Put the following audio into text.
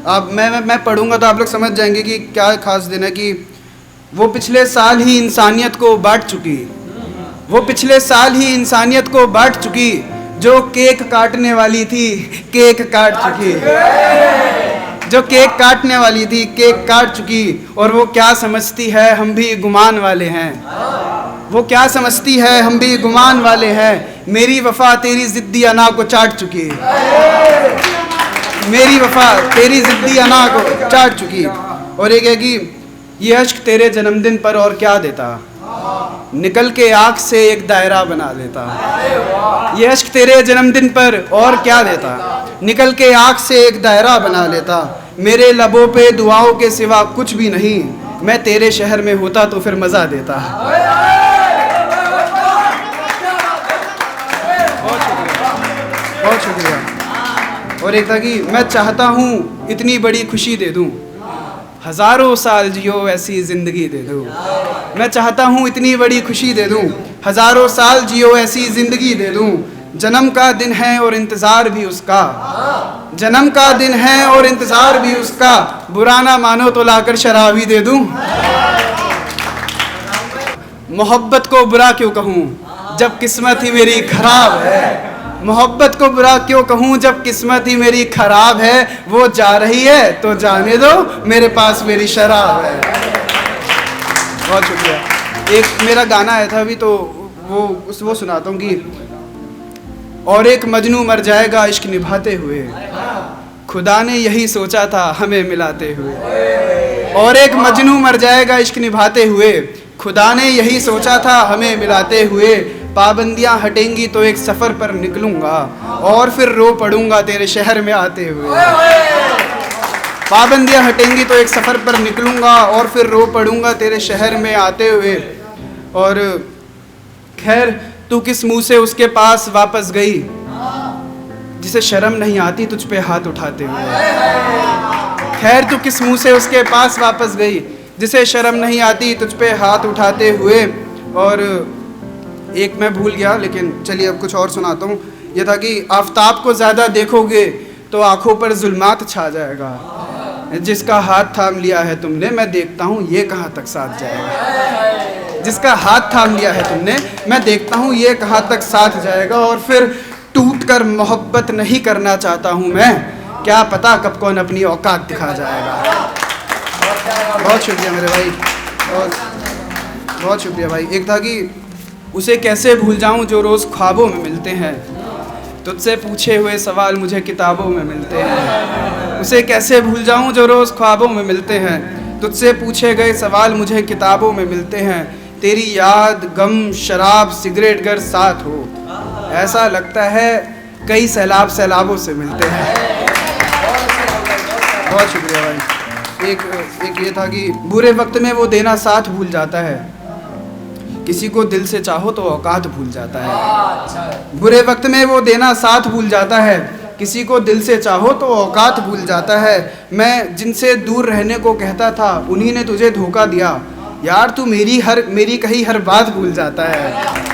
अब मैं पढ़ूंगा तो आप लोग समझ जाएंगे कि क्या खास दिन है कि वो पिछले साल ही इंसानियत को बांट चुकी, वो पिछले साल ही इंसानियत को बांट चुकी, जो केक काटने वाली थी केक काट चुकी, जो केक काटने वाली थी केक काट चुकी। और वो क्या समझती है हम भी गुमान वाले हैं, वो क्या समझती है हम भी गुमान वाले हैं। मेरी वफा तेरी जिद्दी अना को चाट चुकी, मेरी वफा तेरी जिद्दी अना को चाट चुकी। और एक है कि ये अश्क तेरे जन्मदिन पर और क्या देता, निकल के आँख से एक दायरा बना देता। ये अश्क तेरे जन्मदिन पर और क्या देता, निकल के आँख से एक दायरा बना लेता। मेरे लबों पे दुआओं के सिवा कुछ भी नहीं, मैं तेरे शहर में होता तो फिर मज़ा देता। बहुत शुक्रिया। और एक था कि मैं चाहता हूँ इतनी बड़ी खुशी दे दूँ, हज़ारों साल जियो ऐसी ज़िंदगी दे दूँ। मैं चाहता हूँ इतनी बड़ी खुशी दे दूँ, हज़ारों साल जियो ऐसी ज़िंदगी दे दूँ। जन्म का दिन है और इंतज़ार भी उसका, जन्म का दिन है और इंतज़ार भी उसका। बुरा ना मानो तो लाकर शराबी दे दूँ। मोहब्बत को बुरा क्यों कहूँ जब किस्मत ही मेरी खराब है, मोहब्बत को बुरा क्यों कहूँ जब किस्मत ही मेरी खराब है। वो जा रही है तो जाने दो, मेरे पास मेरी शराब है। बहुत शुक्रिया। एक मेरा गाना आया था अभी तो वो सुनाता हूँ कि और एक मजनू मर जाएगा इश्क निभाते हुए, खुदा ने यही सोचा था हमें मिलाते हुए। और एक मजनू मर जाएगा इश्क निभाते हुए, खुदा ने यही सोचा था हमें मिलाते हुए। पाबंदियाँ हटेंगी तो एक सफ़र पर निकलूँगा, और फिर रो पड़ूँगा तेरे शहर में आते हुए। पाबंदियाँ हटेंगी तो एक सफ़र पर निकलूँगा, और फिर रो पड़ूँगा तेरे शहर में आते हुए। और खैर तू किस मुँह से उसके पास वापस गई, जिसे शर्म नहीं आती तुझ पे हाथ उठाते हुए। खैर तू किस मुँह से उसके पास वापस गई, जिसे शर्म नहीं आती तुझ पे हाथ उठाते हुए। और एक मैं भूल गया, लेकिन चलिए अब कुछ और सुनाता हूँ। यह था कि आफताब को ज़्यादा देखोगे तो आँखों पर जुल्मात छा जाएगा, जिसका हाथ थाम लिया है तुमने मैं देखता हूँ ये कहाँ तक साथ जाएगा। जिसका हाथ थाम लिया है तुमने मैं देखता हूँ ये कहाँ तक साथ जाएगा। और फिर टूट कर मोहब्बत नहीं करना चाहता हूँ मैं, क्या पता कब कौन अपनी औकात दिखा जाएगा। बहुत शुक्रिया मेरे भाई, और बहुत शुक्रिया भाई। एक था कि उसे कैसे भूल जाऊं जो रोज़ ख्वाबों में मिलते हैं, तुझसे पूछे हुए सवाल मुझे किताबों में मिलते हैं। उसे कैसे भूल जाऊं जो रोज़ ख्वाबों में मिलते हैं, तुझसे पूछे गए सवाल मुझे किताबों में मिलते हैं। तेरी याद गम शराब सिगरेट गर साथ हो, ऐसा लगता है कई सैलाबों से मिलते हैं। बहुत शुक्रिया भाई। एक ये था कि बुरे वक्त में वो देना साथ भूल जाता है, किसी को दिल से चाहो तो औकात भूल जाता है। बुरे वक्त में वो देना साथ भूल जाता है, किसी को दिल से चाहो तो औकात भूल जाता है। मैं जिनसे दूर रहने को कहता था उन्हीं ने तुझे धोखा दिया, यार तू मेरी कही हर बात भूल जाता है।